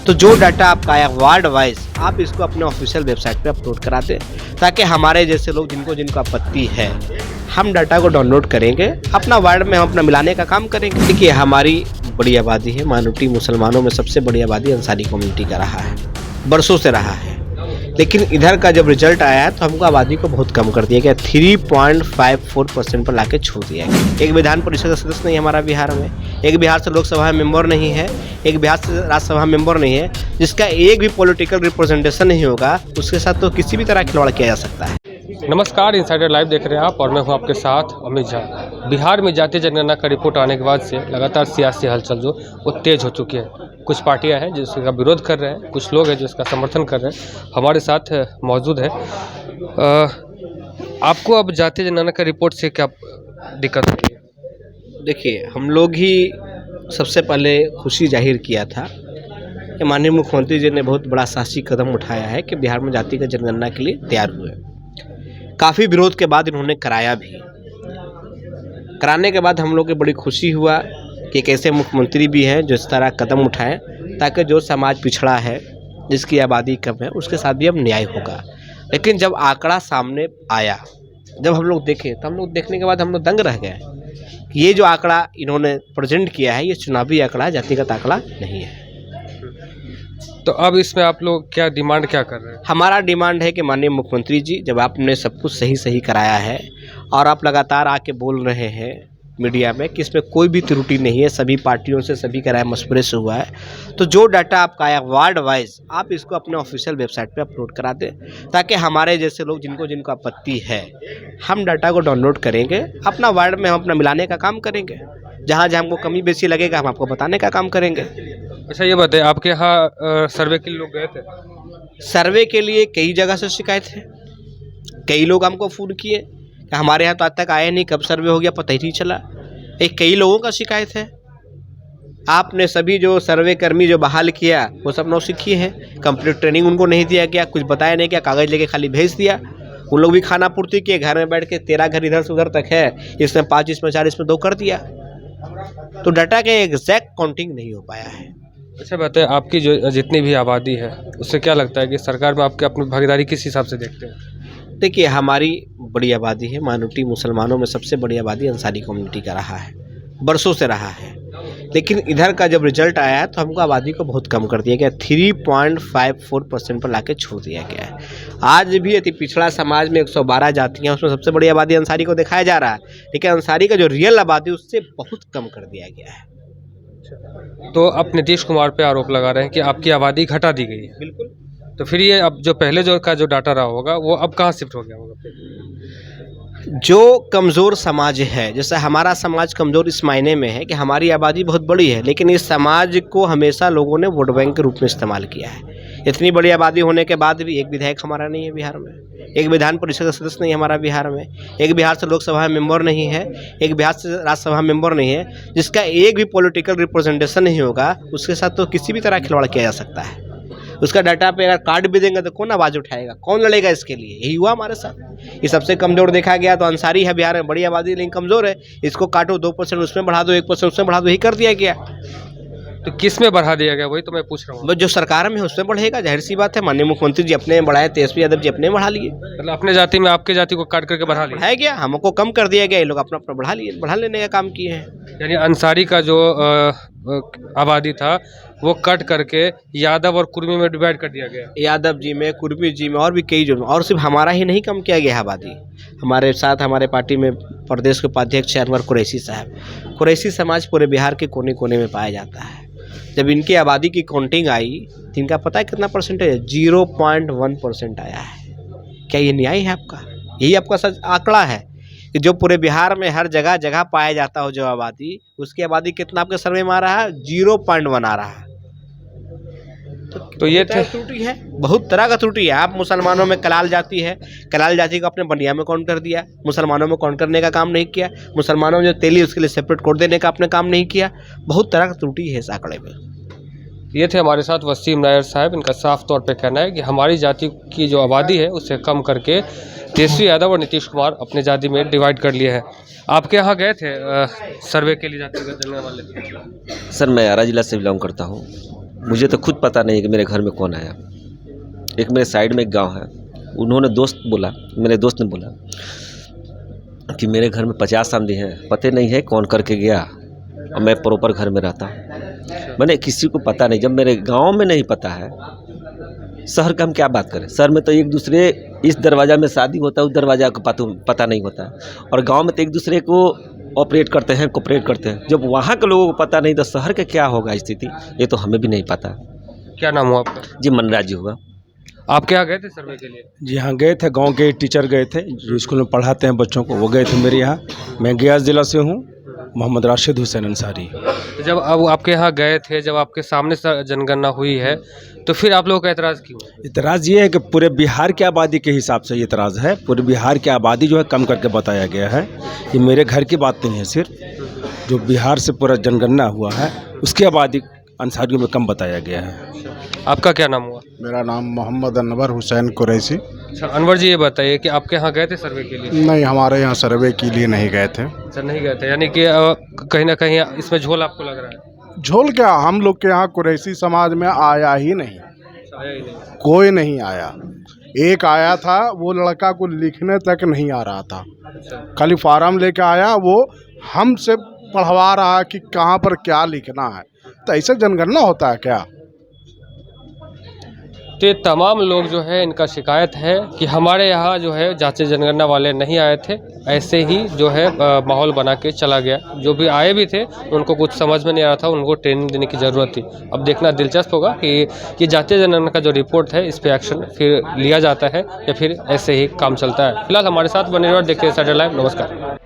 तो जो डाटा आपका आया वार्ड वाइज आप इसको अपने ऑफिशियल वेबसाइट पे अपलोड करा दें, ताकि हमारे जैसे लोग जिनको आपत्ति है हम डाटा को डाउनलोड करेंगे, अपना वार्ड में हम अपना मिलाने का काम करेंगे। देखिए, हमारी बड़ी आबादी है, माइनॉरिटी मुसलमानों में सबसे बड़ी आबादी अंसारी कम्युनिटी का रहा है, बरसों से रहा है। लेकिन इधर का जब रिजल्ट आया तो हमको आबादी को बहुत कम कर दिया गया, 3.54% पर लाके छोड़ दिया गया। एक विधान परिषद का सदस्य नहीं हमारा बिहार में, एक बिहार से लोकसभा मेंबर नहीं है, एक बिहार से राज्यसभा मेंबर नहीं है, जिसका एक भी पॉलिटिकल रिप्रेजेंटेशन नहीं होगा, उसके साथ तो किसी भी तरह खिलवाड़ किया जा सकता है। नमस्कार, इनसाइडर लाइव देख रहे हैं आप और मैं हूं आपके साथ अमित झा। बिहार में जातीय जनगणना का रिपोर्ट आने के बाद से लगातार सियासी हलचल जो वो तेज हो चुकी है। कुछ पार्टियां हैं जो इसका विरोध कर रहे हैं, कुछ लोग हैं जो इसका समर्थन कर रहे हैं। हमारे साथ मौजूद है। आपको अब जातीय जनगणना का रिपोर्ट से क्या दिक्कत है? देखिए, हम लोग ही सबसे पहले खुशी जाहिर किया था कि माननीय मुख्यमंत्री जी ने बहुत बड़ा साहसी कदम उठाया है कि बिहार में जाति का जनगणना के लिए तैयार हुए। काफ़ी विरोध के बाद इन्होंने कराया भी। कराने के बाद हम लोग को बड़ी खुशी हुआ कि एक ऐसे मुख्यमंत्री भी हैं जो इस तरह कदम उठाएं, ताकि जो समाज पिछड़ा है, जिसकी आबादी कम है, उसके साथ भी अब न्याय होगा। लेकिन जब आंकड़ा सामने आया, जब हम लोग देखे, तो हम लोग देखने के बाद हम लोग दंग रह गए। ये जो आंकड़ा इन्होंने प्रेजेंट किया है, ये चुनावी आंकड़ा, जातिगत आंकड़ा नहीं है। तो अब इसमें आप लोग क्या डिमांड क्या कर रहे हैं? हमारा डिमांड है कि माननीय मुख्यमंत्री जी, जब आपने सब कुछ सही कराया है और आप लगातार आके बोल रहे हैं मीडिया में कि इसमें कोई भी त्रुटि नहीं है, सभी पार्टियों से सभी का राय मशवरे से हुआ है, तो जो डाटा आपका आया वार्ड वाइज आप इसको अपने ऑफिशियल वेबसाइट पे अपलोड करा दें, ताकि हमारे जैसे लोग जिनको आपत्ति है हम डाटा को डाउनलोड करेंगे, अपना वार्ड में हम अपना मिलाने का काम करेंगे। जहाँ हमको कमी बेसी लगेगा हम आपको बताने का काम करेंगे। अच्छा, ये बताइए, आपके यहाँ सर्वे के लिए लोग गए थे? सर्वे के लिए कई जगह से शिकायत है, कई लोग हमको फ़ोन किए कि हमारे यहाँ तो आज तक आया नहीं, कब सर्वे हो गया पता ही नहीं चला। एक कई लोगों का शिकायत है, आपने सभी जो सर्वे कर्मी जो बहाल किया वो सब नौसिखिए हैं, कंप्लीट ट्रेनिंग उनको नहीं दिया गया, कुछ बताया नहीं, क्या कागज़ लेके खाली भेज दिया। उन लोग भी खाना पूर्ति किए, घर में बैठ के 13 घर इधर से उधर तक है, इसमें 5, इसमें 4, इसमें 2 कर दिया। तो डाटा के एग्जैक्ट काउंटिंग नहीं हो पाया है। अच्छा बताइए, आपकी जो जितनी भी आबादी है उससे क्या लगता है कि सरकार में आपके अपनी भागीदारी किस हिसाब से देखते हैं? देखिए, हमारी बड़ी आबादी है, माइनॉरिटी मुसलमानों में सबसे बड़ी आबादी अंसारी कम्युनिटी का रहा है, बरसों से रहा है। लेकिन इधर का जब रिजल्ट आया तो हमको आबादी को बहुत कम कर दिया गया, 3.54% पर लाके छोड़ दिया गया है। आज भी अति पिछड़ा समाज में 112 जातियाँ, उसमें सबसे बड़ी आबादी अंसारी को दिखाया जा रहा है, लेकिन अंसारी का जो रियल आबादी उससे बहुत कम कर दिया गया है। तो आप नीतीश कुमार पे आरोप लगा रहे हैं कि आपकी आबादी घटा दी गई है। बिल्कुल। तो फिर ये अब जो पहले जो डाटा रहा होगा वो अब कहाँ शिफ्ट हो गया होगा? जो कमज़ोर समाज है, जैसे हमारा समाज कमज़ोर इस मायने में है कि हमारी आबादी बहुत बड़ी है, लेकिन इस समाज को हमेशा लोगों ने वोट बैंक के रूप में इस्तेमाल किया है। इतनी बड़ी आबादी होने के बाद भी एक विधायक हमारा नहीं है बिहार में, एक विधान परिषद का सदस्य नहीं हमारा बिहार में, एक बिहार से लोकसभा मेंबर नहीं है, एक बिहार से राज्यसभा मेंबर नहीं है, जिसका एक भी पॉलिटिकल रिप्रेजेंटेशन नहीं होगा, उसके साथ तो किसी भी तरह खिलवाड़ किया जा सकता है। उसका डाटा पे अगर कार्ड भी देंगे तो कौन आवाज़ उठाएगा, कौन लड़ेगा इसके लिए? यही हुआ हमारे साथ। ये सबसे कमज़ोर देखा गया तो अंसारी है बिहार में, बड़ी आबादी लेकिन कमज़ोर है, इसको काटो, 2% उसमें बढ़ा दो, 1% उसमें बढ़ा दो, यही कर दिया गया। तो किस में बढ़ा दिया गया, वही तो मैं पूछ रहा हूँ। जो सरकार में है उसमें बढ़ेगा, जाहिर सी बात है। माननीय मुख्यमंत्री जी अपने बढ़ाए, तेजस्वी यादव जी अपने बढ़ा लिए। मतलब अपने जाति में आपके जाति को काट करके बढ़ा लिया? बढ़ाया गया, हमको कम कर दिया गया, ये लोग अपना अपना बढ़ा लिए, बढ़ा लेने का काम किए हैं। यानी अंसारी का जो आबादी था वो कट करके यादव और कुर्मी में डिवाइड कर दिया गया। यादव जी में, कुर्मी जी में और भी कई जो, और सिर्फ हमारा ही नहीं कम किया गया आबादी। हमारे साथ हमारे पार्टी में प्रदेश के उपाध्यक्ष अनवर कुरैशी साहब, कुरैशी समाज पूरे बिहार के कोने कोने में पाया जाता है। जब इनकी आबादी की काउंटिंग आई तो इनका पता है कितना परसेंटेज है? 0.1% आया है। क्या ये न्याय है आपका? यही आपका सच आंकड़ा है कि जो पूरे बिहार में हर जगह जगह पाया जाता हो जो आबादी, उसकी आबादी कितना आपके सर्वे में आ रहा है? 0.1 आ रहा है। तो ये त्रुटि है, बहुत तरह का त्रुटि है। आप मुसलमानों में कलाल जाति है, कलाल जाति को अपने बनिया में काउंट कर दिया, मुसलमानों में काउंट करने का काम नहीं किया, मुसलमानों में जो तेली उसके लिए सेपरेट कोड देने का आपने काम नहीं किया। बहुत तरह का त्रुटि है इस आंकड़े में। ये थे हमारे साथ वसीम नायर साहब। इनका साफ तौर पे कहना है कि हमारी जाति की जो आबादी है उसे कम करके तेजस्वी यादव और नीतीश कुमार अपने जाति में डिवाइड कर लिए हैं। आपके यहाँ गए थे सर्वे के लिए जातिगत जनगणना वाले? सर, मैं आरा जिला से बिलोंग करता हूँ। मुझे तो खुद पता नहीं है कि मेरे घर में कौन आया। एक मेरे साइड में एक गांव है, उन्होंने मेरे दोस्त ने बोला कि मेरे घर में 50 आदमी हैं, पता नहीं है कौन करके गया, और मैं प्रॉपर घर में रहता हूँ। मैंने किसी को पता नहीं, जब मेरे गांव में नहीं पता है, शहर का हम क्या बात करें। शहर में तो एक दूसरे, इस दरवाज़ा में शादी होता है, उस दरवाज़ा को पता नहीं होता है, और गांव में तो एक दूसरे को ऑपरेट करते हैं, कोऑपरेट करते हैं। जब वहाँ के लोगों को पता नहीं तो शहर का क्या होगा स्थिति, ये तो हमें भी नहीं पता। क्या नाम हुआ आपका? जी मनराज जी हुआ। आप क्या गए थे सर्वे के लिए? जी हाँ, गए थे। गांव के टीचर गए थे जो स्कूल में पढ़ाते हैं बच्चों को, वो गए थे मेरे यहाँ। मैं गया ज़िला से हूँ, मोहम्मद राशिद हुसैन अंसारी। तो जब अब आपके यहाँ गए थे, जब आपके सामने जनगणना हुई है, तो फिर आप लोगों का एतराज़ क्यों? इतराज़ ये है कि पूरे बिहार की आबादी के हिसाब से ये इतराज़ है। पूरे बिहार की आबादी जो है कम करके बताया गया है। ये मेरे घर की बात नहीं है, सिर्फ जो बिहार से पूरा जनगणना हुआ है उसकी आबादी अंसारियों में कम बताया गया है। आपका क्या नाम हुआ? मेरा नाम मोहम्मद अनवर हुसैन कुरैशी। अच्छा अनवर जी, ये बताइए कि आपके यहाँ गए थे सर्वे के लिए? नहीं, हमारे यहाँ सर्वे के लिए नहीं गए थे। सर नहीं गए थे, यानी कि कहीं ना कहीं इसमें झोल आपको लग रहा है? झोल क्या, हम लोग के यहाँ कुरैशी समाज में आया ही नहीं, आया ही नहीं। कोई नहीं आया। एक आया था, वो लड़का को लिखने तक नहीं आ रहा था, खाली फार्म लेके आया, वो हमसे पढ़वा रहा कि कहाँ पर क्या लिखना है। तो ऐसे जनगणना होता है क्या? तो ये तमाम लोग जो है, इनका शिकायत है कि हमारे यहाँ जो है जांच जनगणना वाले नहीं आए थे, ऐसे ही जो है माहौल बना के चला गया। जो भी आए भी थे उनको कुछ समझ में नहीं आ रहा था, उनको ट्रेनिंग देने की ज़रूरत थी। अब देखना दिलचस्प होगा कि ये जातीय जनगणना का जो रिपोर्ट है, इस पर एक्शन फिर लिया जाता है या फिर ऐसे ही काम चलता है। फिलहाल हमारे साथ बने रहो, देखते हैं सैटरलाइव। नमस्कार।